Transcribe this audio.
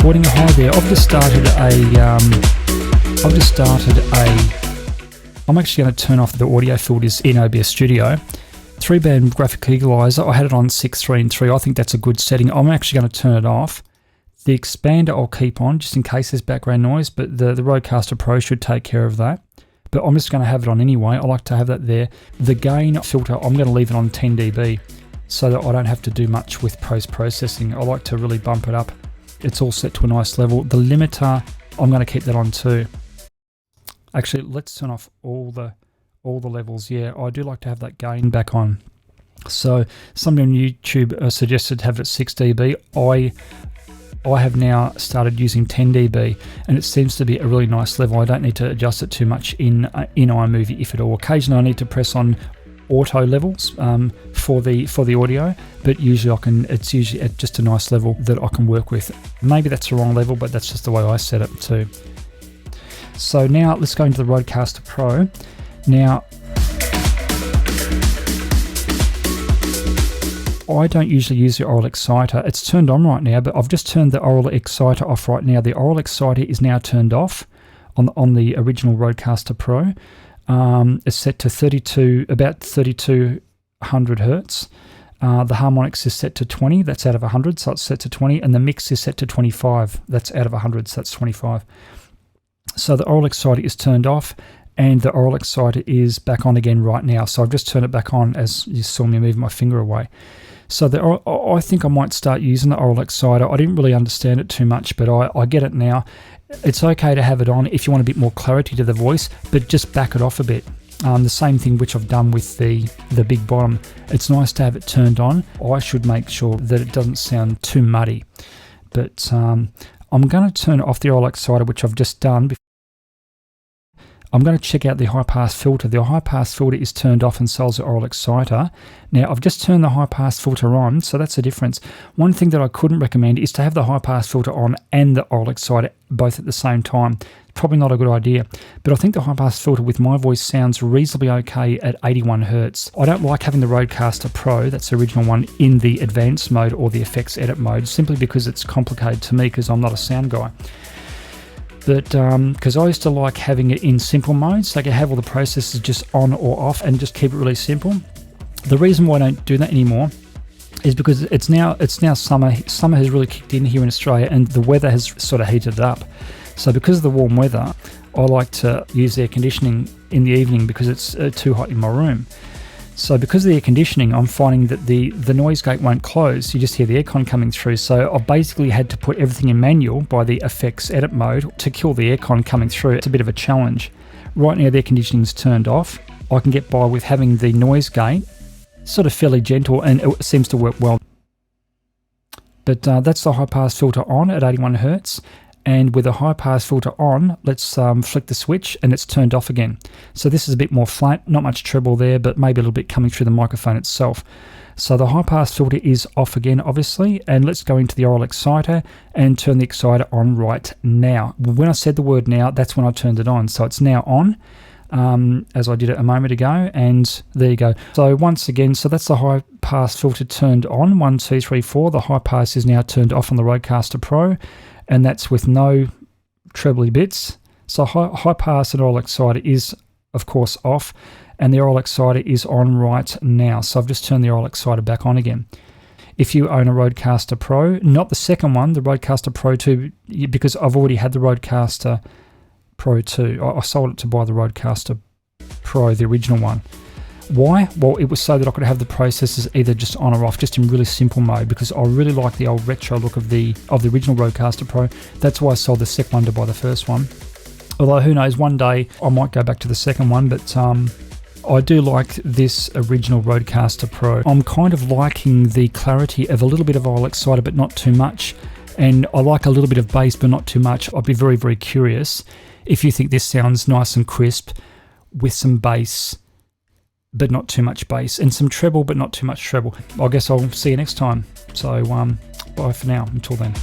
recording. Hi there. I'm actually going to turn off the audio filters in OBS Studio. 3-band graphic equalizer, I had it on 6, 3 and 3. I think that's a good setting. I'm actually going to turn it off. The expander I'll keep on just in case there's background noise, but the RØDECaster Pro should take care of that. But I'm just going to have it on anyway. I like to have that there. The gain filter, I'm going to leave it on 10 dB so that I don't have to do much with post-processing. I like to really bump it up. It's all set to a nice level. The limiter, I'm going to keep that on too. Actually, let's turn off all the levels. Yeah, I do like to have that gain back on. So somebody on YouTube suggested to have it at 6 dB. I have now started using 10 dB, and it seems to be a really nice level. I don't need to adjust it too much in iMovie, if at all. Occasionally I need to press on auto levels for the audio, but usually it's usually at just a nice level that I can work with. Maybe that's the wrong level, but that's just the way I set it too. So now let's go into the RØDECaster Pro. Now, I don't usually use the Aural Exciter. It's turned on right now, but I've just turned the Aural Exciter off right now. The Aural Exciter is now turned off on the original RØDECaster Pro. It's set to about 3200 hertz. The harmonics is set to 20. That's out of 100, so it's set to 20, and the mix is set to 25. That's out of 100, so that's 25. So the Aural Exciter is turned off, and the Aural Exciter is back on again right now. So I've just turned it back on as you saw me move my finger away. So I think I might start using the Aural Exciter. I didn't really understand it too much, but I get it now. It's okay to have it on if you want a bit more clarity to the voice, but just back it off a bit. The same thing which I've done with the big bottom. It's nice to have it turned on. I should make sure that it doesn't sound too muddy. But I'm going to turn off the Aural Exciter, which I've just done. I'm going to check out the high-pass filter. The high-pass filter is turned off and so is the Aural Exciter. Now, I've just turned the high-pass filter on, so that's the difference. One thing that I couldn't recommend is to have the high-pass filter on and the Aural Exciter both at the same time. Probably not a good idea, but I think the high-pass filter with my voice sounds reasonably okay at 81 hertz. I don't like having the RØDECaster Pro, that's the original one, in the advanced mode or the effects edit mode, simply because it's complicated to me because I'm not a sound guy. But because I used to like having it in simple mode, so I could have all the processes just on or off and just keep it really simple. The reason why I don't do that anymore is because it's now summer. Summer has really kicked in here in Australia, and the weather has sort of heated up. So because of the warm weather, I like to use air conditioning in the evening because it's too hot in my room. So because of the air conditioning, I'm finding that the noise gate won't close. You just hear the aircon coming through. So I've basically had to put everything in manual by the effects edit mode to kill the aircon coming through. It's a bit of a challenge. Right now the air conditioning is turned off. I can get by with having the noise gate sort of fairly gentle, and it seems to work well. But that's the high pass filter on at 81 hertz. And with a high pass filter on, let's flick the switch and it's turned off again. So this is a bit more flat, not much treble there, but maybe a little bit coming through the microphone itself. So the high pass filter is off again, obviously, and let's go into the Aural Exciter and turn the Exciter on right now. When I said the word now, that's when I turned it on. So it's now on, as I did it a moment ago, and there you go. So once again, so that's the high pass filter turned on, 1, 2, 3, 4. The high pass is now turned off on the RØDECaster Pro, and that's with no trebly bits. So high pass and Aural Exciter is, of course, off, and the Aural Exciter is on right now. So I've just turned the Aural Exciter back on again. If you own a RØDECaster Pro, not the second one, the RØDECaster Pro 2, because I've already had the RØDECaster Pro 2. I sold it to buy the RØDECaster Pro, the original one. Why? Well, it was so that I could have the processors either just on or off, just in really simple mode, because I really like the old retro look of the original RØDECaster Pro. That's why I sold the second one to buy the first one. Although, who knows, one day I might go back to the second one, but I do like this original RØDECaster Pro. I'm kind of liking the clarity of a little bit of Aural Exciter, but not too much. And I like a little bit of bass, but not too much. I'd be very, very curious if you think this sounds nice and crisp with some bass, but not too much bass, and some treble, but not too much treble. I guess I'll see you next time. So, bye for now. Until then.